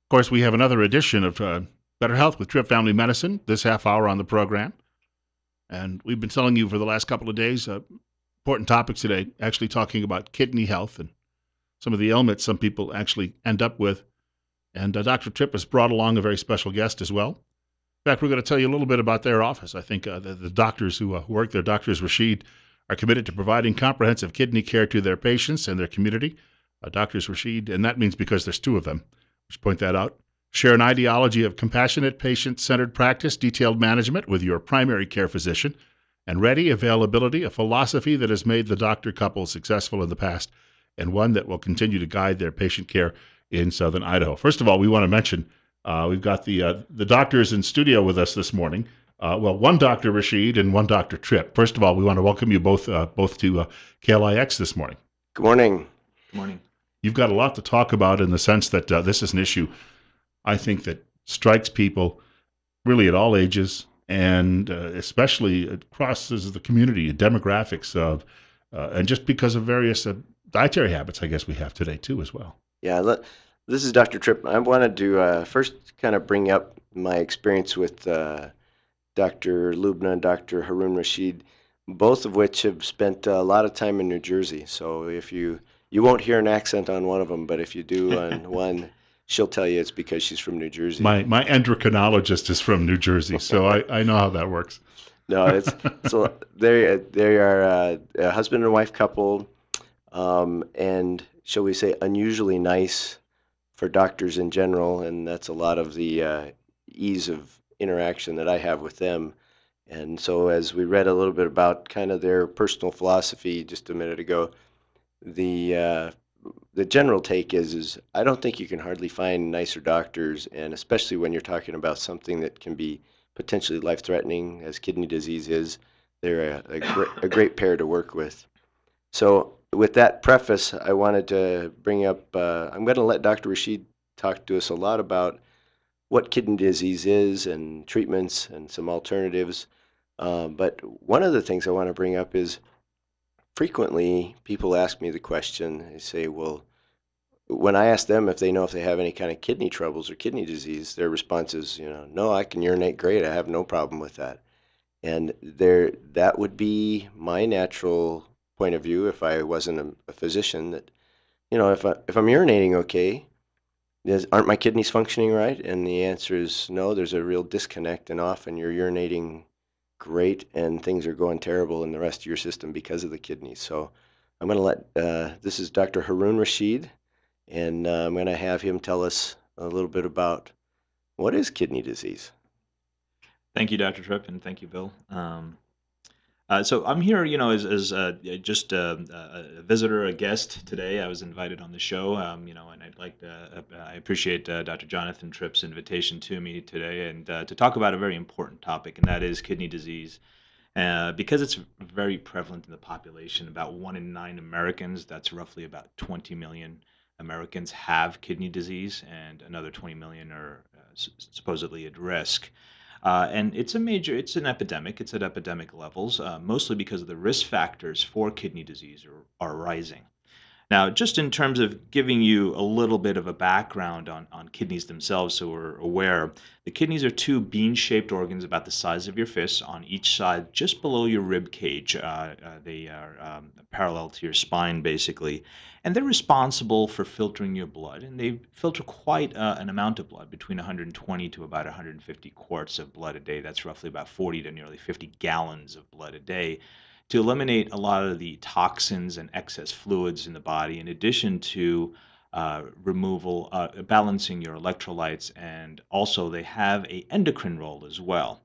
Of course, we have another edition of Better Health with Tripp Family Medicine this half hour on the program. And we've been telling you for the last couple of days important topics today, actually talking about kidney health and some of the ailments some people actually end up with. And Dr. Tripp has brought along a very special guest as well. In fact, we're going to tell you a little bit about their office. I think the doctors who work there, Doctors Rashid, are committed to providing comprehensive kidney care to their patients and their community. Doctors Rashid, and that means because there's two of them, we should point that out, share an ideology of compassionate, patient-centered practice, detailed management with your primary care physician, and ready availability, a philosophy that has made the doctor couple successful in the past and one that will continue to guide their patient care in southern Idaho. First of all, we want to mention we've got the doctors in studio with us this morning. One Dr. Rashid and one Dr. Tripp. First of all, we want to welcome you both to KLIX this morning. Good morning. Good morning. You've got a lot to talk about in the sense that this is an issue, I think, that strikes people really at all ages and especially across the community and demographics of, and just because of various dietary habits, I guess we have today too as well. Yeah, this is Dr. Tripp. I wanted to first kind of bring up my experience with Dr. Lubna and Dr. Harun Rashid, both of which have spent a lot of time in New Jersey. So if you won't hear an accent on one of them, but if you do on one, she'll tell you it's because she's from New Jersey. My endocrinologist is from New Jersey, so I know how that works. No, it's so they are a husband and wife couple, and shall we say unusually nice for doctors in general, and that's a lot of the ease of interaction that I have with them. And so as we read a little bit about kind of their personal philosophy just a minute ago, the general take is I don't think you can hardly find nicer doctors, and especially when you're talking about something that can be potentially life-threatening as kidney disease is, they're a great pair to work with. So with that preface, I wanted to bring up, I'm going to let Dr. Rashid talk to us a lot about what kidney disease is and treatments and some alternatives. But one of the things I want to bring up is frequently people ask me the question, they say, well, when I ask them if they know if they have any kind of kidney troubles or kidney disease, their response is, no, I can urinate great. I have no problem with that. And that would be my natural point of view if I wasn't a physician, that, if I'm urinating okay, aren't my kidneys functioning right? And the answer is no, there's a real disconnect, and often you're urinating great and things are going terrible in the rest of your system because of the kidneys. So I'm going to this is Dr. Harun Rashid, and I'm going to have him tell us a little bit about what is kidney disease. Thank you, Dr. Tripp, and thank you, Bill. So I'm here, as just a visitor, a guest today. I was invited on the show, and I appreciate Dr. Jonathan Tripp's invitation to me today, and to talk about a very important topic, and that is kidney disease. Because it's very prevalent in the population, about 1 in 9 Americans, that's roughly about 20 million Americans, have kidney disease, and another 20 million are supposedly at risk. And it's an epidemic. It's at epidemic levels, mostly because the risk factors for kidney disease are rising. Now, just in terms of giving you a little bit of a background on kidneys themselves, so we're aware, the kidneys are two bean-shaped organs about the size of your fist on each side, just below your rib cage. They are parallel to your spine, basically, and they're responsible for filtering your blood, and they filter quite an amount of blood, between 120 to about 150 quarts of blood a day. That's roughly about 40 to nearly 50 gallons of blood a day, to eliminate a lot of the toxins and excess fluids in the body, in addition to balancing your electrolytes, and also they have a endocrine role as well.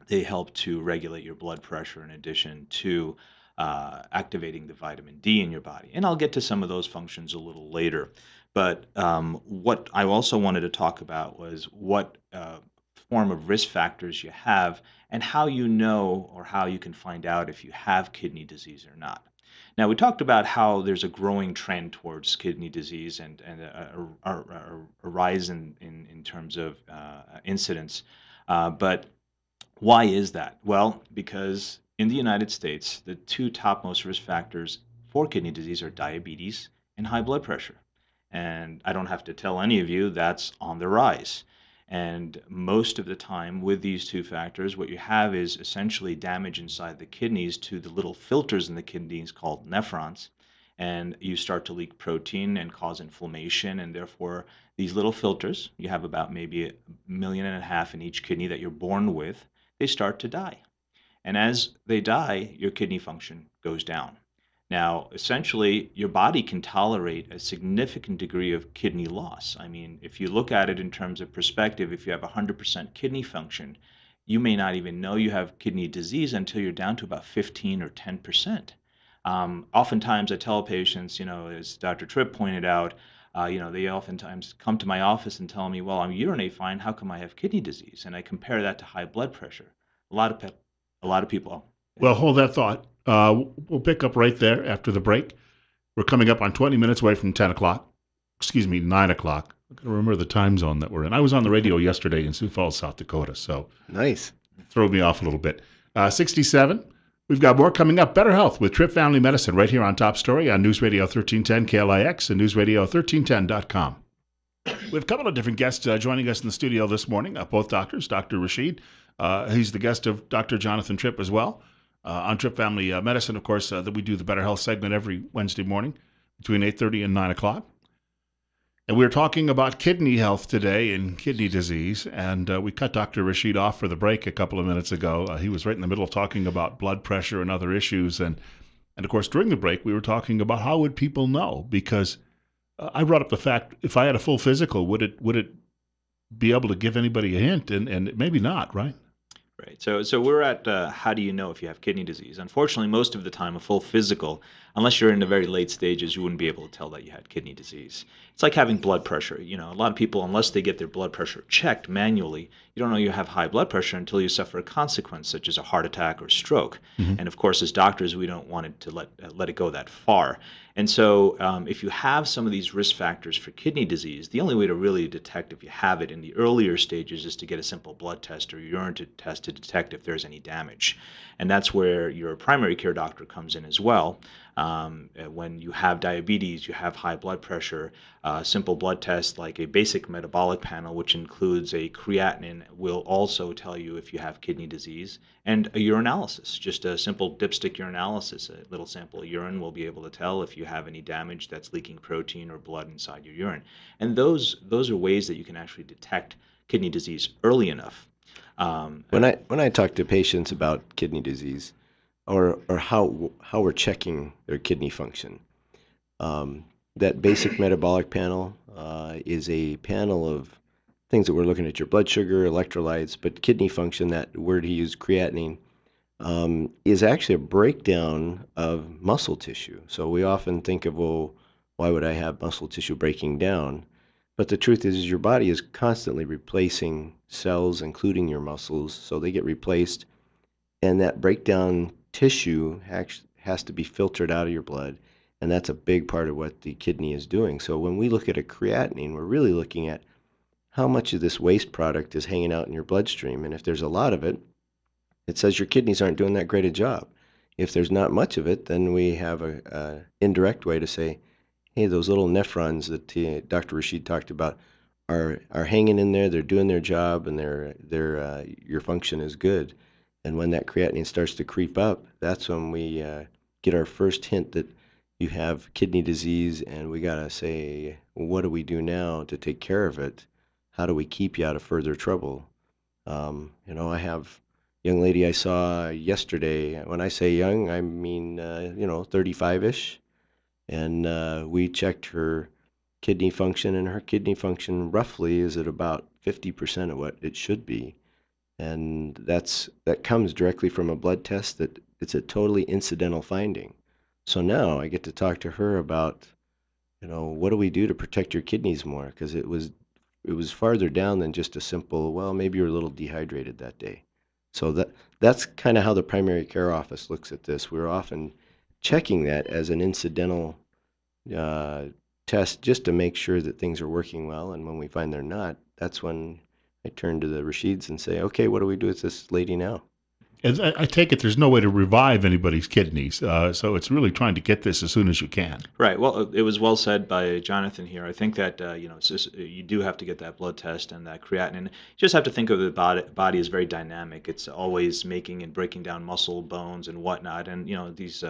They help to regulate your blood pressure in addition to activating the vitamin D in your body. And I'll get to some of those functions a little later. But what I also wanted to talk about was what form of risk factors you have, and how you know or how you can find out if you have kidney disease or not. Now, we talked about how there's a growing trend towards kidney disease and a rise in terms of incidence. But why is that? Well, because in the United States, the two topmost risk factors for kidney disease are diabetes and high blood pressure. And I don't have to tell any of you that's on the rise. And most of the time, with these two factors, what you have is essentially damage inside the kidneys to the little filters in the kidneys called nephrons. And you start to leak protein and cause inflammation. And therefore, these little filters, you have about maybe 1.5 million in each kidney that you're born with, they start to die. And as they die, your kidney function goes down. Now, essentially, your body can tolerate a significant degree of kidney loss. I mean, if you look at it in terms of perspective, if you have 100% kidney function, you may not even know you have kidney disease until you're down to about 15 or 10%. Oftentimes, I tell patients, as Dr. Tripp pointed out, they oftentimes come to my office and tell me, well, I'm urinate fine. How come I have kidney disease? And I compare that to high blood pressure. A lot of a lot of people. Well, hold that thought. We'll pick up right there after the break. We're coming up on 20 minutes away from 10 o'clock. Excuse me, 9 o'clock. I got to remember the time zone that we're in. I was on the radio yesterday in Sioux Falls, South Dakota, so Nice. threw me off a little bit. 67. We've got more coming up. Better Health with Tripp Family Medicine right here on Top Story on News Radio 1310 KLIX and newsradio1310.com. We have a couple of different guests joining us in the studio this morning, both doctors. Dr. Rashid, he's the guest of Dr. Jonathan Tripp as well. On Tripp Family Medicine, of course, that we do the Better Health segment every Wednesday morning between 8:30 and 9 o'clock. And we were talking about kidney health today and kidney disease, and we cut Dr. Rashid off for the break a couple of minutes ago. He was right in the middle of talking about blood pressure and other issues, and of course, during the break, we were talking about how would people know, because I brought up the fact, if I had a full physical, would it be able to give anybody a hint? And maybe not, right? Right. So we're at how do you know if you have kidney disease? Unfortunately, most of the time, a full physical, unless you're in the very late stages, you wouldn't be able to tell that you had kidney disease. It's like having blood pressure. A lot of people, unless they get their blood pressure checked manually, you don't know you have high blood pressure until you suffer a consequence, such as a heart attack or stroke. Mm-hmm. And of course, as doctors, we don't want it to let it go that far. And so, if you have some of these risk factors for kidney disease, the only way to really detect if you have it in the earlier stages is to get a simple blood test or urine test to detect if there's any damage. And that's where your primary care doctor comes in as well. When you have diabetes, you have high blood pressure, simple blood tests like a basic metabolic panel, which includes a creatinine, will also tell you if you have kidney disease, and a urinalysis, just a simple dipstick urinalysis, a little sample of urine will be able to tell if you have any damage that's leaking protein or blood inside your urine. And those are ways that you can actually detect kidney disease early enough. When I talk to patients about kidney disease, or how we're checking their kidney function, that basic metabolic panel is a panel of things that we're looking at: your blood sugar, electrolytes, but kidney function. That word he used, creatinine, is actually a breakdown of muscle tissue. So we often think of, well, why would I have muscle tissue breaking down? But the truth is your body is constantly replacing cells, including your muscles, so they get replaced, and that breakdown tissue has to be filtered out of your blood, and that's a big part of what the kidney is doing. So when we look at a creatinine, we're really looking at how much of this waste product is hanging out in your bloodstream, and if there's a lot of it, it says your kidneys aren't doing that great a job. If there's not much of it, then we have a indirect way to say, hey, those little nephrons that Dr. Rashid talked about are hanging in there. They're doing their job, and your function is good. And when that creatinine starts to creep up, that's when we get our first hint that you have kidney disease, and we gotta say, well, what do we do now to take care of it? How do we keep you out of further trouble? I have a young lady I saw yesterday. When I say young, I mean 35-ish, and we checked her kidney function, and her kidney function roughly is at about 50% of what it should be. And that comes directly from a blood test that it's a totally incidental finding. So now I get to talk to her about, what do we do to protect your kidneys more? Because it was farther down than just a simple, well, maybe you're a little dehydrated that day. So that's kind of how the primary care office looks at this. We're often checking that as an incidental test just to make sure that things are working well. And when we find they're not, that's when I turn to the Rashids and say, okay, what do we do with this lady now? As I take it there's no way to revive anybody's kidneys, so it's really trying to get this as soon as you can. Right. Well, it was well said by Jonathan here. I think that you do have to get that blood test and that creatinine. You just have to think of the body as very dynamic. It's always making and breaking down muscle, bones, and whatnot. And these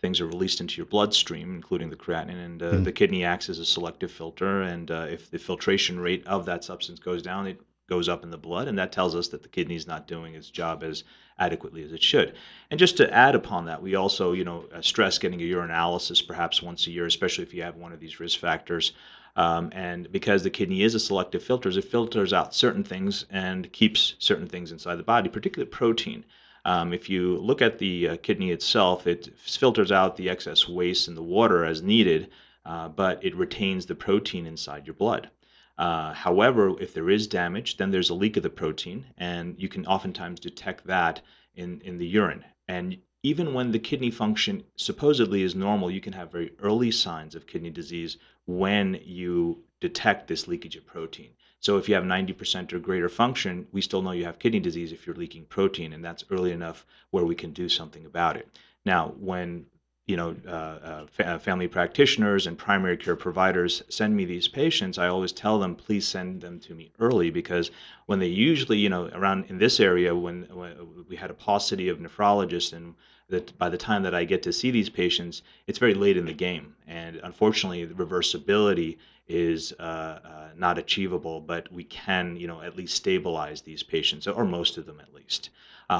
things are released into your bloodstream, including the creatinine. And the kidney acts as a selective filter. And if the filtration rate of that substance goes down, it goes up in the blood, and that tells us that the kidney is not doing its job as adequately as it should. And just to add upon that, we also, stress getting a urinalysis perhaps once a year, especially if you have one of these risk factors. And because the kidney is a selective filter, it filters out certain things and keeps certain things inside the body, particularly protein. If you look at the kidney itself, it filters out the excess waste in the water as needed, but it retains the protein inside your blood. However, if there is damage, then there's a leak of the protein, and you can oftentimes detect that in the urine. And even when the kidney function supposedly is normal, you can have very early signs of kidney disease when you detect this leakage of protein. So if you have 90% or greater function, we still know you have kidney disease if you're leaking protein, and that's early enough where we can do something about it. Now, when family practitioners and primary care providers send me these patients, I always tell them, please send them to me early, because when they usually, around in this area, when we had a paucity of nephrologists, and that by the time that I get to see these patients, it's very late in the game. And unfortunately, the reversibility is not achievable, but we can, at least stabilize these patients, or most of them at least.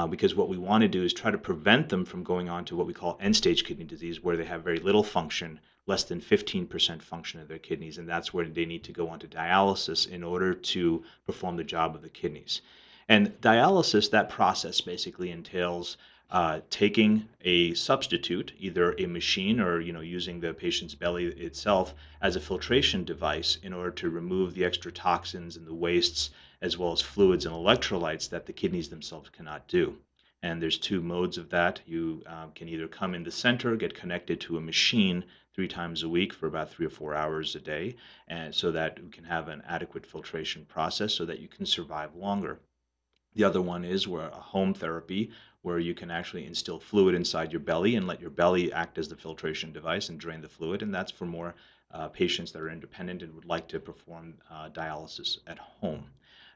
Because what we want to do is try to prevent them from going on to what we call end-stage kidney disease, where they have very little function, less than 15% function of their kidneys, and that's where they need to go on to dialysis in order to perform the job of the kidneys. And dialysis, that process basically entails taking a substitute, either a machine or using the patient's belly itself as a filtration device in order to remove the extra toxins and the wastes, as well as fluids and electrolytes that the kidneys themselves cannot do. And there's two modes of that. You can either come in the center, get connected to a machine 3 times a week for about 3 or 4 hours a day, and so that we can have an adequate filtration process so that you can survive longer. The other one is where a home therapy, where you can actually instill fluid inside your belly and let your belly act as the filtration device and drain the fluid. And that's for more patients that are independent and would like to perform dialysis at home.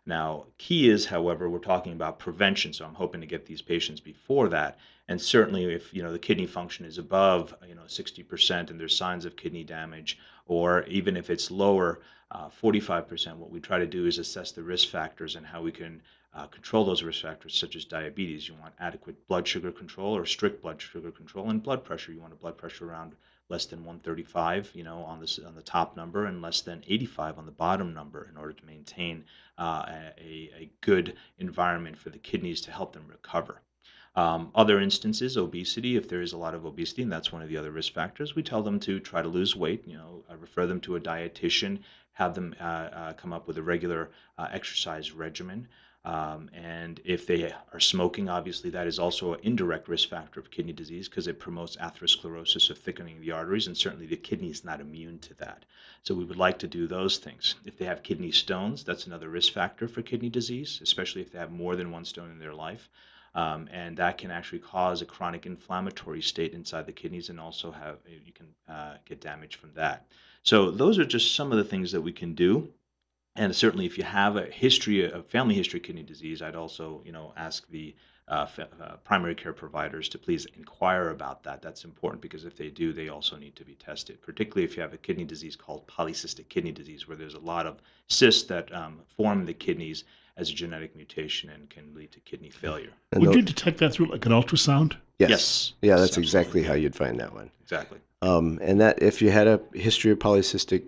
Now, key is, however, we're talking about prevention, so I'm hoping to get these patients before that. And certainly, if the kidney function is above 60% and there's signs of kidney damage, or even if it's lower, 45%, what we try to do is assess the risk factors and how we can control those risk factors, such as diabetes. You want adequate blood sugar control or strict blood sugar control, and blood pressure. You want a blood pressure around less than 135, on the top number, and less than 85 on the bottom number, in order to maintain a good environment for the kidneys to help them recover. Other instances, obesity, if there is a lot of obesity, and that's one of the other risk factors, we tell them to try to lose weight, refer them to a dietitian, have them come up with a regular exercise regimen. And if they are smoking, obviously that is also an indirect risk factor of kidney disease, because it promotes atherosclerosis, of thickening the arteries, and certainly the kidney is not immune to that. So we would like to do those things. If they have kidney stones, that's another risk factor for kidney disease, especially if they have more than one stone in their life. And that can actually cause a chronic inflammatory state inside the kidneys, and also you can get damage from that. So those are just some of the things that we can do. And certainly, if you have a family history of kidney disease, I'd also, ask the primary care providers to please inquire about that. That's important, because if they do, they also need to be tested, particularly if you have a kidney disease called polycystic kidney disease, where there's a lot of cysts that form the kidneys as a genetic mutation and can lead to kidney failure. And Would you detect that through like an ultrasound? Yes. Yeah, that's Absolutely. exactly how you'd find that one. Exactly. And that if you had a history of polycystic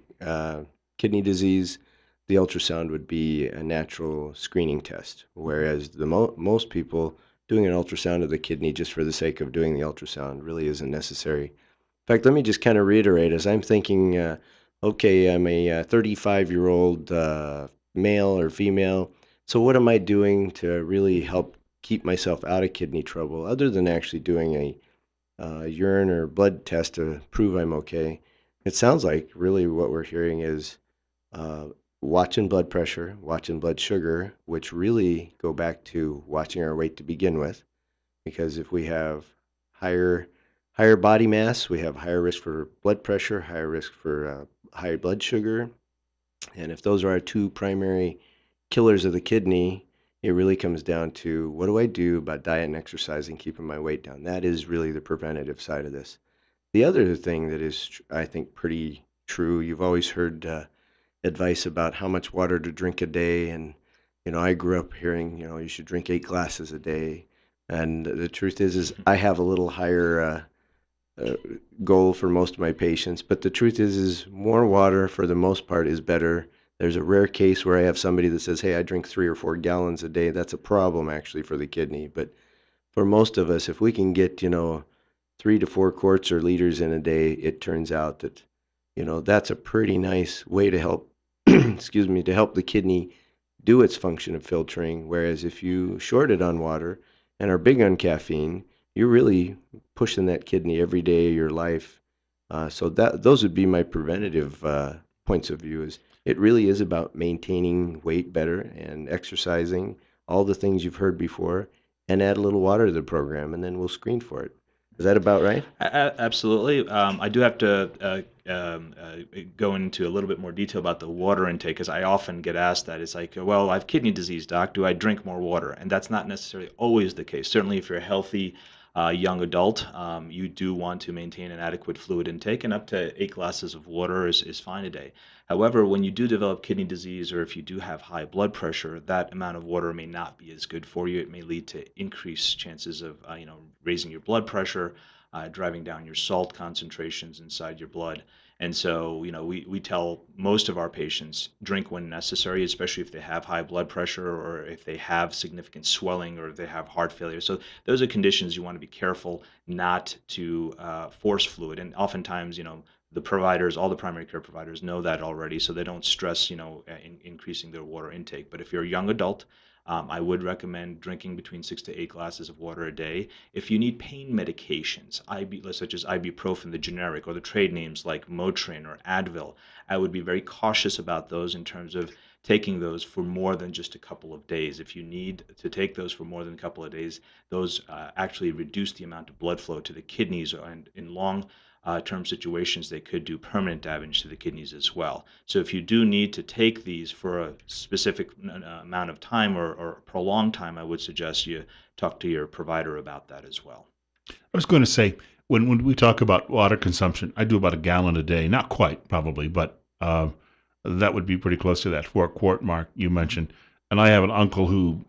kidney disease, the ultrasound would be a natural screening test, whereas most people doing an ultrasound of the kidney just for the sake of doing the ultrasound really isn't necessary. In fact, let me just kind of reiterate, as I'm thinking, okay, I'm a 35-year-old male or female, so what am I doing to really help keep myself out of kidney trouble, other than actually doing a urine or blood test to prove I'm okay? It sounds like really what we're hearing is uh, watching blood pressure, watching blood sugar, which really go back to watching our weight to begin with, because if we have higher body mass, we have higher risk for blood pressure, higher risk for high blood sugar, and if those are our two primary killers of the kidney, it really comes down to what do I do about diet and exercise and keeping my weight down. That is really the preventative side of this. The other thing that is, I think, pretty true, you've always heard advice about how much water to drink a day. And, I grew up hearing, you should drink 8 glasses a day. And the truth is I have a little higher uh, goal for most of my patients. But the truth is more water for the most part is better. There's a rare case where I have somebody that says, hey, I drink 3 or 4 gallons a day. That's a problem actually for the kidney. But for most of us, if we can get, 3 to 4 quarts or liters in a day, it turns out that, that's a pretty nice way to help, excuse me, to help the kidney do its function of filtering. Whereas if you short it on water and are big on caffeine, you're really pushing that kidney every day of your life. So those would be my preventative points of view. Is it really is about maintaining weight better and exercising, all the things you've heard before, and add a little water to the program, and then we'll screen for it. Is that about right? Absolutely. I do have to go into a little bit more detail about the water intake because I often get asked that. It's like, well, I have kidney disease, doc. Do I drink more water? And that's not necessarily always the case. Certainly, if you're a healthy young adult, you do want to maintain an adequate fluid intake, and up to 8 glasses of water is fine a day. However, when you do develop kidney disease or if you do have high blood pressure, that amount of water may not be as good for you. It may lead to increased chances of, raising your blood pressure, driving down your salt concentrations inside your blood. And so, we tell most of our patients drink when necessary, especially if they have high blood pressure or if they have significant swelling or if they have heart failure. So those are conditions you want to be careful not to force fluid. And oftentimes, the providers, all the primary care providers know that already, so they don't stress, increasing their water intake. But if you're a young adult, I would recommend drinking between 6 to 8 glasses of water a day. If you need pain medications, such as ibuprofen, the generic, or the trade names like Motrin or Advil, I would be very cautious about those in terms of taking those for more than just a couple of days. If you need to take those for more than a couple of days, those actually reduce the amount of blood flow to the kidneys, and in long term situations, they could do permanent damage to the kidneys as well. So if you do need to take these for a specific amount of time or prolonged time, I would suggest you talk to your provider about that as well. I was going to say, when we talk about water consumption, I do about a gallon a day. Not quite, probably, but that would be pretty close to that 4 quart mark you mentioned. And I have an uncle who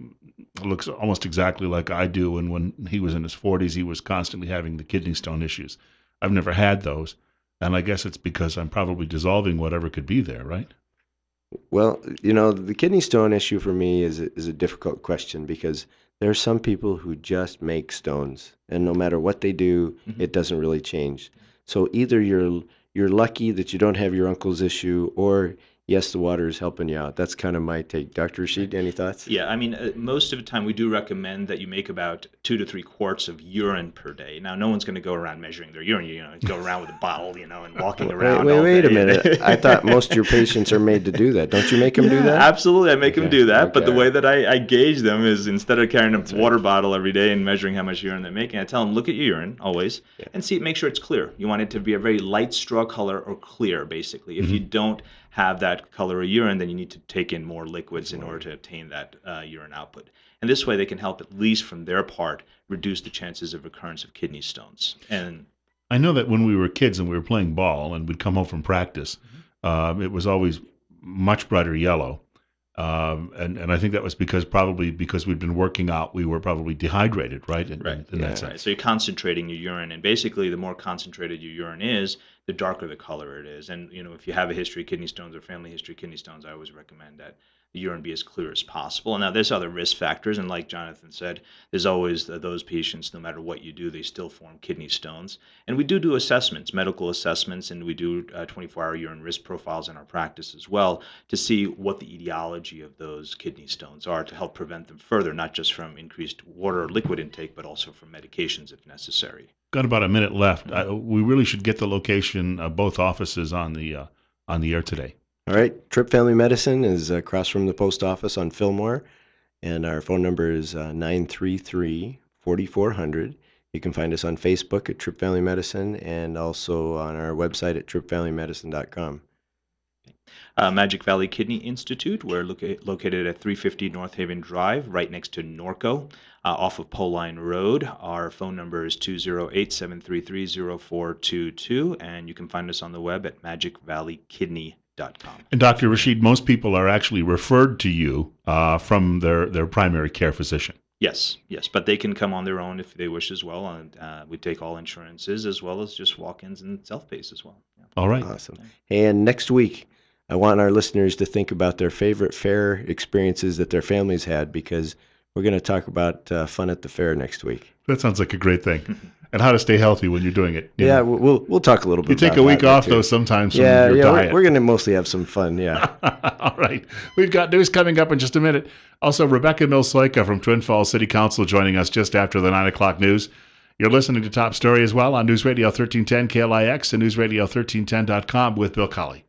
looks almost exactly like I do. And when he was in his 40s, he was constantly having the kidney stone issues. I've never had those. And I guess it's because I'm probably dissolving whatever could be there, right? Well, the kidney stone issue for me is a difficult question because there are some people who just make stones, and no matter what they do, it doesn't really change. So either you're lucky that you don't have your uncle's issue, or yes, the water is helping you out. That's kind of my take. Dr. Rashid, any thoughts? Yeah, I mean, most of the time we do recommend that you make about 2 to 3 quarts of urine per day. Now, no one's going to go around measuring their urine, go around with a bottle, and walking around all Wait day. a minute. I thought most of your patients are made to do that. Don't you make them do that? Absolutely, I make them do that. But the okay. way that I gauge them is instead of carrying a water bottle every day and measuring how much urine they're making, I tell them, look at your urine always and make sure it's clear. You want it to be a very light straw color or clear, basically. If you don't have that color of urine, then you need to take in more liquids in order to obtain that urine output. And this way they can help, at least from their part, reduce the chances of recurrence of kidney stones. And I know that when we were kids and we were playing ball and we'd come home from practice, it was always much brighter yellow. And I think that was probably because we'd been working out, we were probably dehydrated, right? In that sense. Right. So you're concentrating your urine, and basically the more concentrated your urine is, the darker the color it is. And if you have a history of kidney stones or family history of kidney stones, I always recommend that the urine be as clear as possible. And now there's other risk factors, and like Jonathan said, there's always those patients, no matter what you do, they still form kidney stones. And we do assessments, medical assessments, and we do 24-hour urine risk profiles in our practice as well to see what the etiology of those kidney stones are to help prevent them further, not just from increased water or liquid intake, but also from medications if necessary. Got about a minute left. We really should get the location of both offices on the air today. All right. Tripp Family Medicine is across from the post office on Fillmore, and our phone number is 933 4400. You can find us on Facebook at Tripp Family Medicine and also on our website at trippfamilymedicine.com. Magic Valley Kidney Institute, we're located at 350 North Haven Drive, right next to Norco, off of Poline Road. Our phone number is 208-733-0422, and you can find us on the web at magicvalleykidney.com. And Dr. Rashid, most people are actually referred to you from their primary care physician. Yes, but they can come on their own if they wish as well. And we take all insurances as well as just walk-ins and self-pays as well. Yeah. All right. Awesome. And next week, I want our listeners to think about their favorite fair experiences that their families had, because we're going to talk about fun at the fair next week. That sounds like a great thing. And how to stay healthy when you're doing it. Yeah, we'll talk a little bit You take about a week that off, too. though, sometimes from your diet. We're going to mostly have some fun, yeah. All right. We've got news coming up in just a minute. Also, Rebecca Mills-Soika from Twin Falls City Council joining us just after the 9 o'clock news. You're listening to Top Story as well on News Radio 1310 KLIX and newsradio1310.com with Bill Colley.